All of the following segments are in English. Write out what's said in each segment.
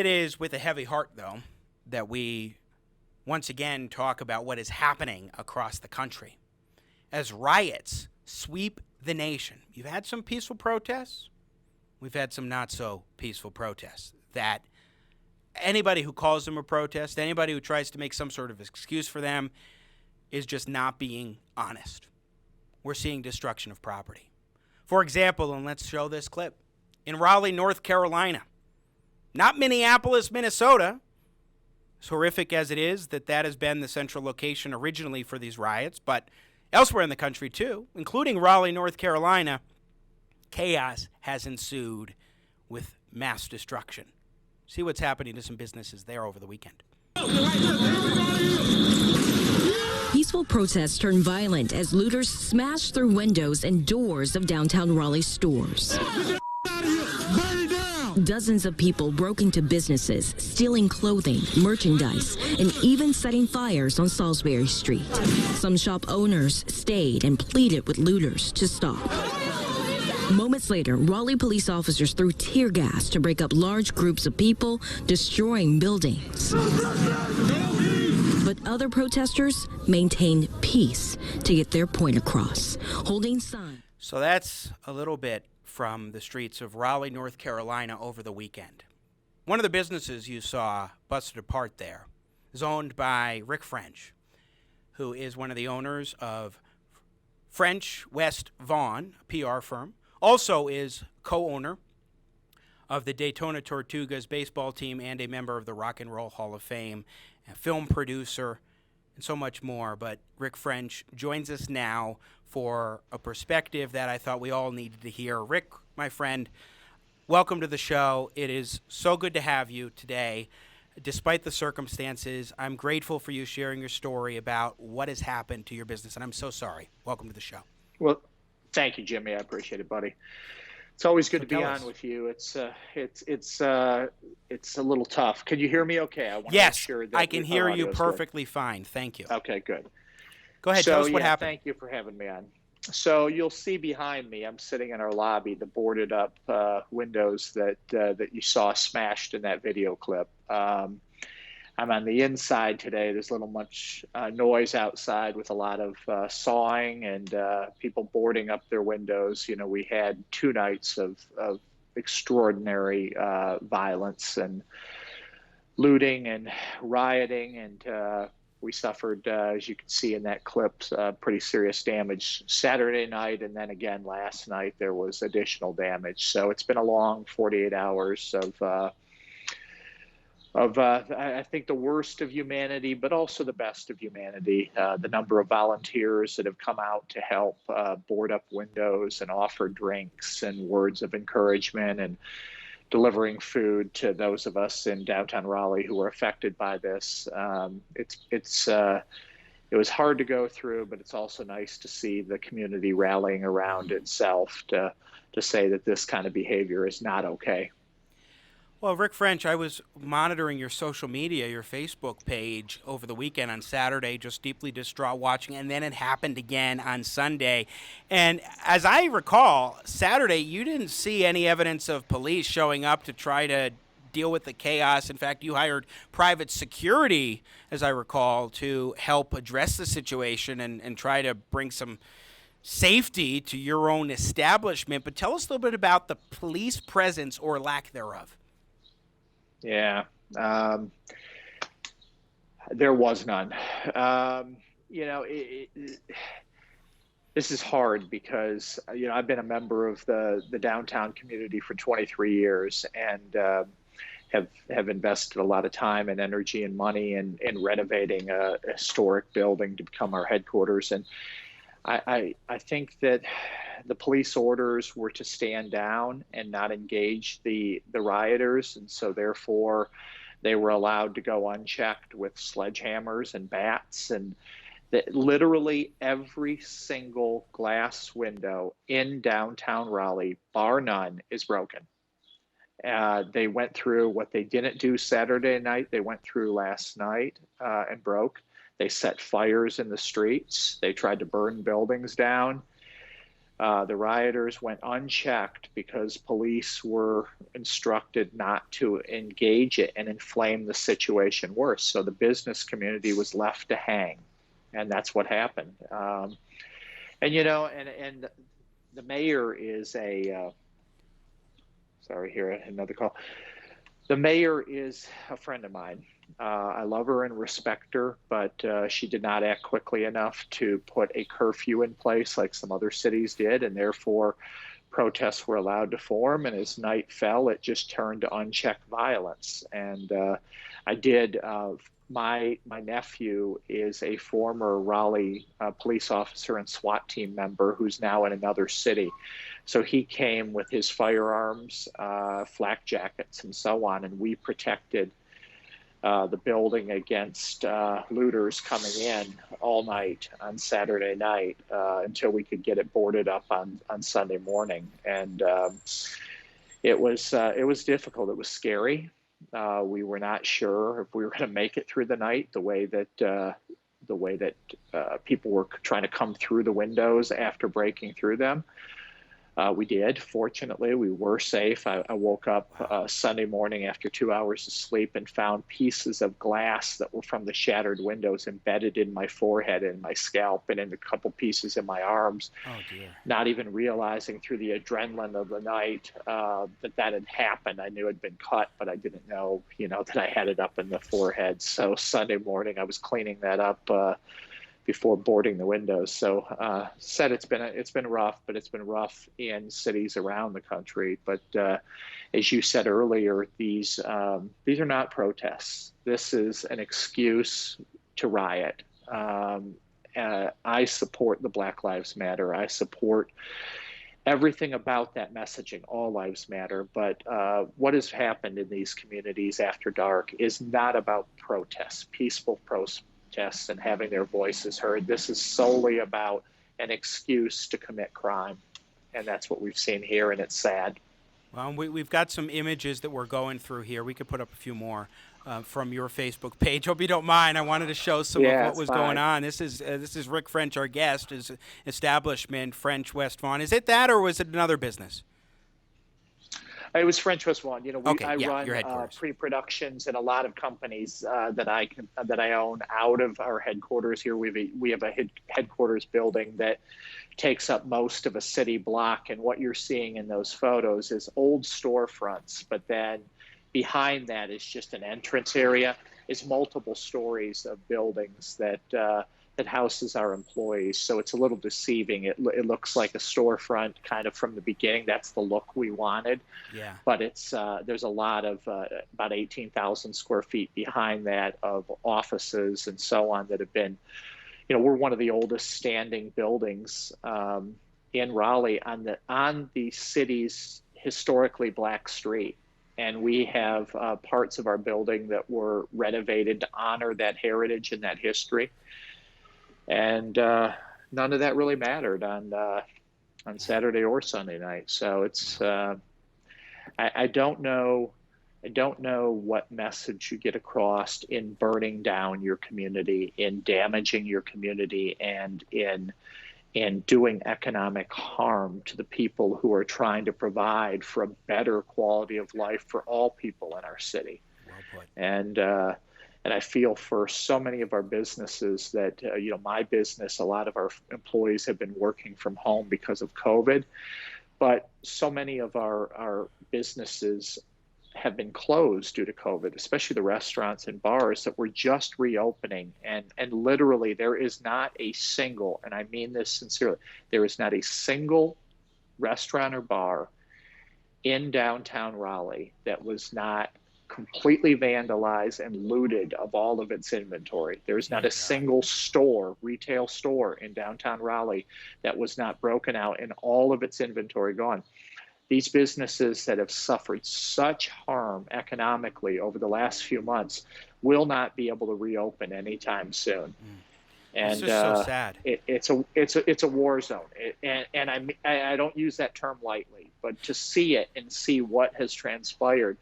It is with a heavy heart, though, that we once again talk about what is happening across the country as riots sweep the nation. You've had some peaceful protests. We've had some not so peaceful protests that anybody who calls them a protest, anybody who tries to make some sort of excuse for them is just not being honest. We're seeing destruction of property. For example, and let's show this clip, in Raleigh, North Carolina, not Minneapolis, Minnesota, as horrific as it is that has been the central location originally for these riots, but elsewhere in the country too, including Raleigh, North Carolina, chaos has ensued with mass destruction. See what's happening to some businesses there over the weekend. Peaceful protests turned violent as looters smashed through windows and doors of downtown Raleigh stores. Dozens of people broke into businesses, stealing clothing, merchandise, and even setting fires on Salisbury Street. Some shop owners stayed and pleaded with looters to stop. Moments later, Raleigh police officers threw tear gas to break up large groups of people, destroying buildings. But other protesters maintained peace to get their point across, holding signs. So that's a little bit from the streets of Raleigh, North Carolina over the weekend. One of the businesses you saw busted apart there is owned by Rick French, who is one of the owners of French West Vaughan, a PR firm. Also is co-owner of the Daytona Tortugas baseball team and a member of the Rock and Roll Hall of Fame, a film producer, and so much more. But Rick French joins us now for a perspective that I thought we all needed to hear. Rick, my friend, welcome to the show. It is so good to have you today. Despite the circumstances, I'm grateful for you sharing your story about what has happened to your business, and I'm so sorry. Welcome to the show. Well, thank you, Jimmy. I appreciate it, buddy. It's always good to be on with you. It's a little tough. Can you hear me okay? I want to make sure that I can hear you perfectly fine. Thank you. Okay, good. Go ahead, tell us what happened. Thank you for having me on. So you'll see behind me, I'm sitting in our lobby, the boarded up windows that you saw smashed in that video clip. I'm on the inside today. There's a little much noise outside with a lot of sawing and people boarding up their windows. You know, we had 2 nights of extraordinary violence and looting and rioting, and we suffered, as you can see in that clip, pretty serious damage Saturday night, and then again last night there was additional damage. So it's been a long 48 hours of I think the worst of humanity, but also the best of humanity. The number of volunteers that have come out to help board up windows and offer drinks and words of encouragement and delivering food to those of us in downtown Raleigh who were affected by this. It was hard to go through, but it's also nice to see the community rallying around itself to say that this kind of behavior is not okay. Well, Rick French, I was monitoring your social media, your Facebook page over the weekend on Saturday, just deeply distraught watching, and then it happened again on Sunday. And as I recall, Saturday, you didn't see any evidence of police showing up to try to deal with the chaos. In fact, you hired private security, as I recall, to help address the situation and try to bring some safety to your own establishment. But tell us a little bit about the police presence or lack thereof. Yeah, there was none. This is hard because, I've been a member of the downtown community for 23 years and have invested a lot of time and energy and money in renovating a historic building to become our headquarters. And I think that the police orders were to stand down and not engage the rioters, and so therefore they were allowed to go unchecked with sledgehammers and bats, and that literally every single glass window in downtown Raleigh, bar none, is broken. They went through what they didn't do Saturday night, they went through last night and broke. They set fires in the streets. They tried to burn buildings down. The rioters went unchecked because police were instructed not to engage it and inflame the situation worse. So the business community was left to hang, and that's what happened. And you know, and the mayor is sorry, here another call. The mayor is a friend of mine. I love her and respect her, but she did not act quickly enough to put a curfew in place like some other cities did, and therefore protests were allowed to form. And as night fell, it just turned to unchecked violence. And I did. My nephew is a former Raleigh police officer and SWAT team member who's now in another city. So he came with his firearms, flak jackets, and so on, and we protected the building against looters coming in all night on Saturday night until we could get it boarded up on Sunday morning. And it was difficult. It was scary. We were not sure if we were going to make it through the night. The way that people were trying to come through the windows after breaking through them. We did. Fortunately, we were safe. I woke up Sunday morning after 2 hours of sleep and found pieces of glass that were from the shattered windows embedded in my forehead and my scalp and in a couple pieces in my arms. Oh, dear. Not Not even realizing through the adrenaline of the night that had happened. I knew it had been cut, but I didn't know, that I had it up in the forehead. So Sunday morning, I was cleaning that up before boarding the windows. So said it's been rough, but it's been rough in cities around the country. But as you said earlier, these are not protests. This is an excuse to riot. I support the Black Lives Matter. I support everything about that messaging, all lives matter. But what has happened in these communities after dark is not about protests, peaceful protests and having their voices heard. This is solely about an excuse to commit crime. And that's what we've seen here, and it's sad. Well, we've got some images that we're going through here. We could put up a few more from your Facebook page. Hope you don't mind. I wanted to show some of what was going on. This is Rick French, our guest, his establishment, French West Vaughan. Is it that, or was it another business? It was French West Vaughan. I your run pre-productions at a lot of companies that I own out of our headquarters here. We have a headquarters building that takes up most of a city block, and what you're seeing in those photos is old storefronts, but then behind that is just an entrance area, is multiple stories of buildings that houses our employees. So it's a little deceiving. It looks like a storefront kind of from the beginning. That's the look we wanted. Yeah. But it's there's a lot of about 18,000 square feet behind that of offices and so on that have been, we're one of the oldest standing buildings in Raleigh on the city's historically black street. And we have parts of our building that were renovated to honor that heritage and that history. And none of that really mattered on Saturday or Sunday night. So it's I don't know what message you get across in burning down your community, in damaging your community, and in doing economic harm to the people who are trying to provide for a better quality of life for all people in our city. Well put. And I feel for so many of our businesses that, my business, a lot of our employees have been working from home because of COVID, but so many of our businesses have been closed due to COVID, especially the restaurants and bars that were just reopening. And literally there is not a single, and I mean this sincerely, there is not a single restaurant or bar in downtown Raleigh that was not completely vandalized and looted of all of its inventory. There's not a single retail store in downtown Raleigh that was not broken out and all of its inventory gone. These businesses that have suffered such harm economically over the last few months will not be able to reopen anytime soon. And it's just so sad. It's a war zone, and I don't use that term lightly. But to see it and see what has transpired.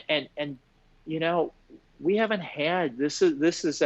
And we haven't had this is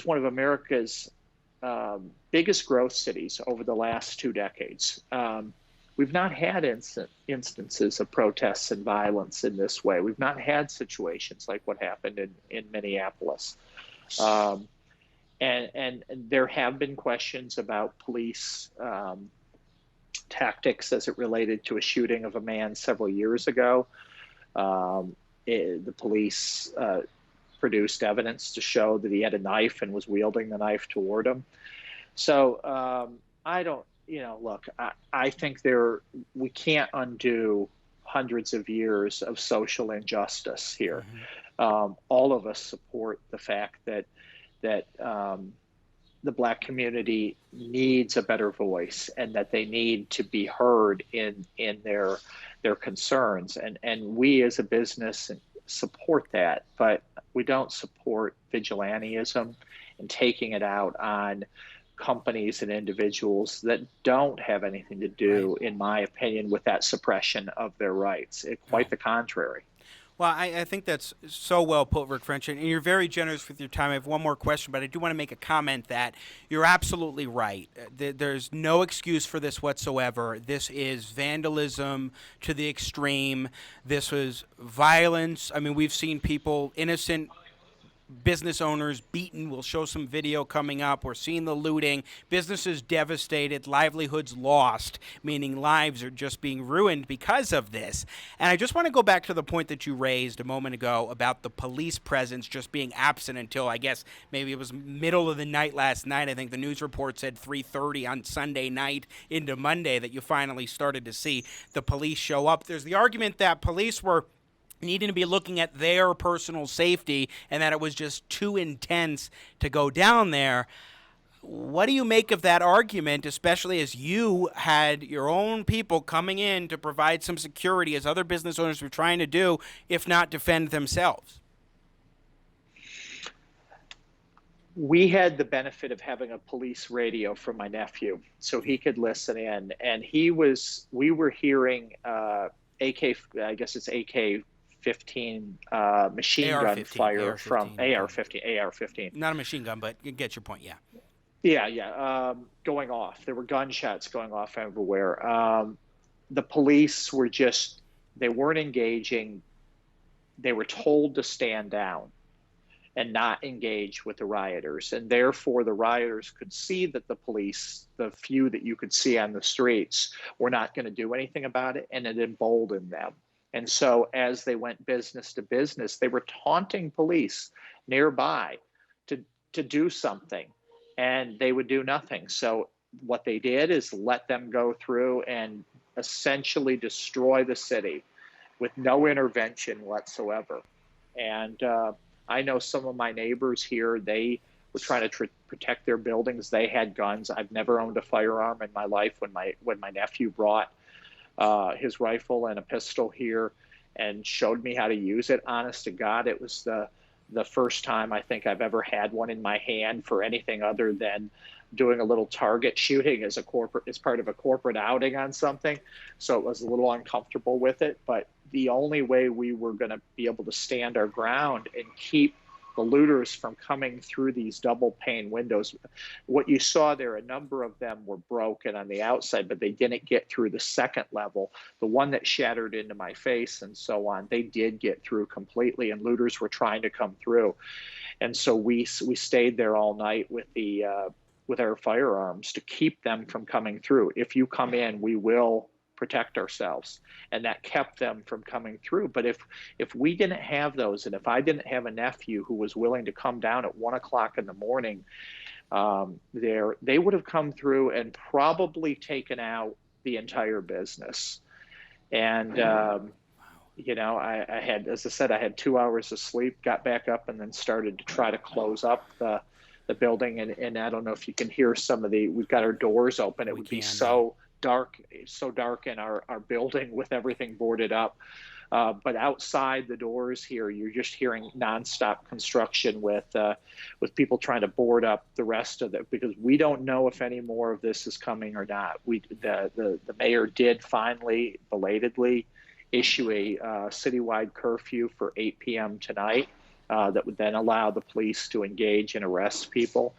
one of America's biggest growth cities over the last 2 decades. We've not had instances of protests and violence in this way. We've not had situations like what happened in Minneapolis. And there have been questions about police tactics as it related to a shooting of a man several years ago. The police produced evidence to show that he had a knife and was wielding the knife toward him. So I don't, look, I think we can't undo hundreds of years of social injustice here. Mm-hmm. All of us support the fact that the Black community needs a better voice and that they need to be heard in their concerns. And we as a business support that, but we don't support vigilantism and taking it out on companies and individuals that don't have anything to do, in my opinion, with that suppression of their rights. Quite the contrary. Well, I think that's so well put, Rick French, and you're very generous with your time. I have one more question, but I do want to make a comment that you're absolutely right. There's no excuse for this whatsoever. This is vandalism to the extreme. This was violence. I mean, we've seen people, innocent business owners beaten. We'll show some video coming up. We're seeing the looting. Businesses devastated, livelihoods lost, meaning lives are just being ruined because of this. And I just want to go back to the point that you raised a moment ago about the police presence just being absent until, I guess, maybe it was middle of the night last night. I think the news report said 3:30 on Sunday night into Monday that you finally started to see the police show up. There's the argument that police were needing to be looking at their personal safety and that it was just too intense to go down there. What do you make of that argument, especially as you had your own people coming in to provide some security as other business owners were trying to do, if not defend themselves? We had the benefit of having a police radio from my nephew, so he could listen in, and we were hearing AK 15 machine gun AR-15, fire AR-15, from AR-15. Not a machine gun, but you get your point, yeah. Yeah, going off. There were gunshots going off everywhere. The police they weren't engaging. They were told to stand down and not engage with the rioters. And therefore, the rioters could see that the police, the few that you could see on the streets, were not going to do anything about it, and it emboldened them. And so as they went business to business, they were taunting police nearby to do something, and they would do nothing. So what they did is let them go through and essentially destroy the city with no intervention whatsoever. And I know some of my neighbors here, they were trying to protect their buildings. They had guns. I've never owned a firearm in my life. When my nephew brought his rifle and a pistol here and showed me how to use it, honest to God, it was the first time I think I've ever had one in my hand for anything other than doing a little target shooting as part of a corporate outing on something. So it was a little uncomfortable with it, but the only way we were going to be able to stand our ground and keep the looters from coming through these double pane windows. What you saw there, a number of them were broken on the outside, but they didn't get through the second level. The one that shattered into my face and so on, they did get through completely, and looters were trying to come through. And so we stayed there all night with our firearms to keep them from coming through. If you come in, we will protect ourselves, and that kept them from coming through. But if we didn't have those, and if I didn't have a nephew who was willing to come down at 1 o'clock in the morning, they would have come through and probably taken out the entire business. And I had, as I said, I had 2 hours of sleep, got back up, and then started to try to close up the building. And I don't know if you can hear we've got our doors open. It would be so dark in our building with everything boarded up. But outside the doors here, you're just hearing nonstop construction with people trying to board up the rest of it, because we don't know if any more of this is coming or not. The mayor did finally, belatedly, issue a citywide curfew for 8 p.m. tonight that would then allow the police to engage and arrest people.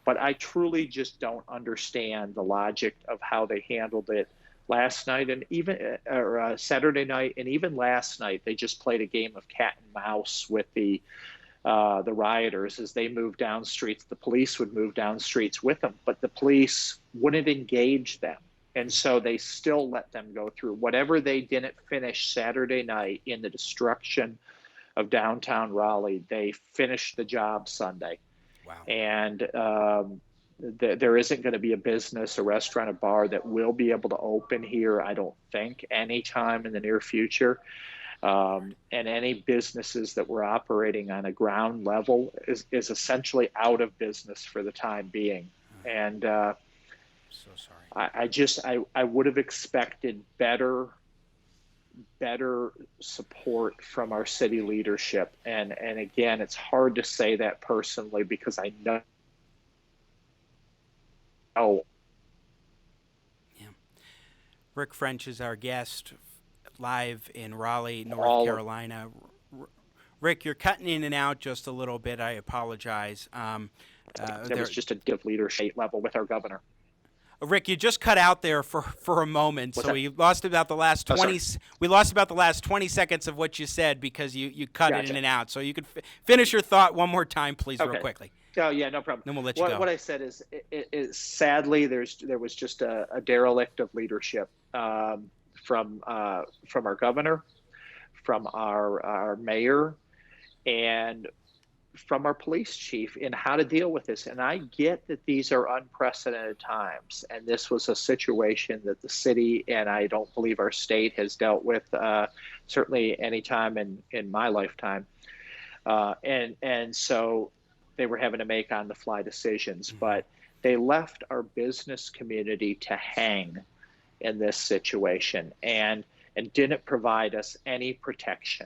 But I truly just don't understand the logic of how they handled it last night, and even Saturday night, and even last night. They just played a game of cat and mouse with the rioters as they moved down streets. The police would move down streets with them, but the police wouldn't engage them. And so they still let them go through. Whatever they didn't finish Saturday night in the destruction of downtown Raleigh, they finished the job Sunday. Wow. And there isn't going to be a business, a restaurant, a bar that will be able to open here, I don't think, anytime in the near future. And any businesses that were operating on a ground level is essentially out of business for the time being. And so sorry. I would have expected better support from our city leadership. And again, it's hard to say that personally because I know. Yeah. Rick French is our guest live in Raleigh, North Carolina. Rick, you're cutting in and out just a little bit. I apologize. There was just a diff leadership level with our governor. Rick, you just cut out there for a moment, so we lost about the last 20. We lost about the last 20 seconds of what you said because you cut it in and out. So you could finish your thought one more time, please, real quickly. Oh yeah, no problem. Then we'll let you go. What I said is, sadly, there was just a derelict of leadership from our governor, from our mayor, and from our police chief in how to deal with this. And I get that these are unprecedented times, and this was a situation that the city, and I don't believe our state, has dealt with certainly any time in my lifetime. And so they were having to make on-the-fly decisions, but they left our business community to hang in this situation and didn't provide us any protection.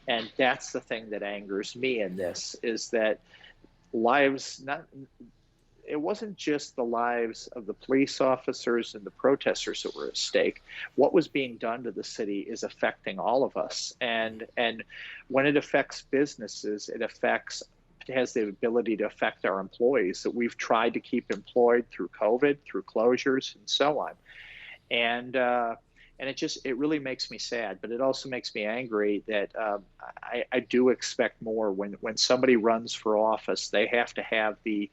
And that's the thing that angers me in this, is that it wasn't just the lives of the police officers and the protesters that were at stake. What was being done to the city is affecting all of us. And when it affects businesses, it has the ability to affect our employees that we've tried to keep employed through COVID, through closures, and so on. And it really makes me sad, but it also makes me angry that I do expect more when somebody runs for office. They have to have the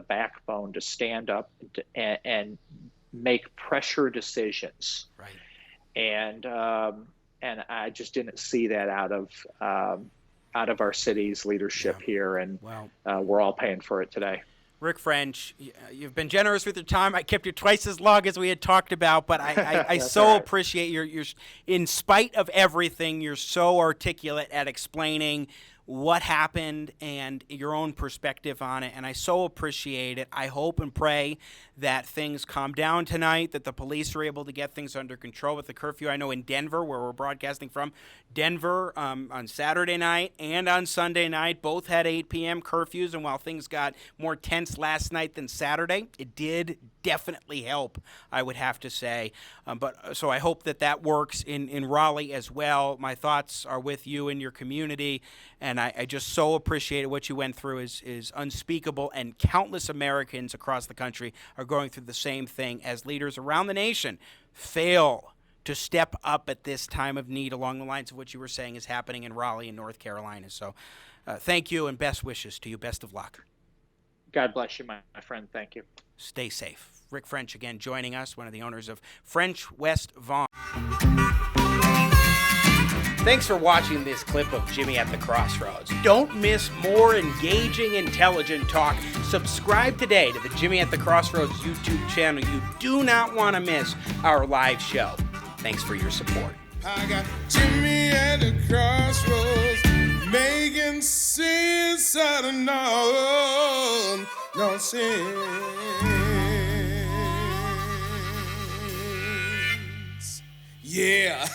backbone to stand up and make pressure decisions. Right. And I just didn't see that out of our city's leadership here, and we're all paying for it today. Rick French, you've been generous with your time. I kept you twice as long as we had talked about, but I so appreciate your, in spite of everything, you're so articulate at explaining what happened and your own perspective on it, and I so appreciate it. I hope and pray that things calm down tonight, that the police are able to get things under control with the curfew. I know in Denver, where we're broadcasting from, Denver on Saturday night and on Sunday night both had 8 p.m. curfews, and while things got more tense last night than Saturday, it did definitely help, I would have to say. So I hope that works in Raleigh as well. My thoughts are with you and your community, and I just so appreciate what you went through is unspeakable, and countless Americans across the country are going through the same thing as leaders around the nation fail to step up at this time of need along the lines of what you were saying is happening in Raleigh and North Carolina. So thank you and best wishes to you. Best of luck. God bless you, my friend. Thank you. Stay safe. Rick French again joining us, one of the owners of French West Vaughan. Thanks for watching this clip of Jimmy at the Crossroads. Don't miss more engaging, intelligent talk. Subscribe today to the Jimmy at the Crossroads YouTube channel. You do not want to miss our live show. Thanks for your support. I got Jimmy at the crossroads, making sense out of no sense. Yeah.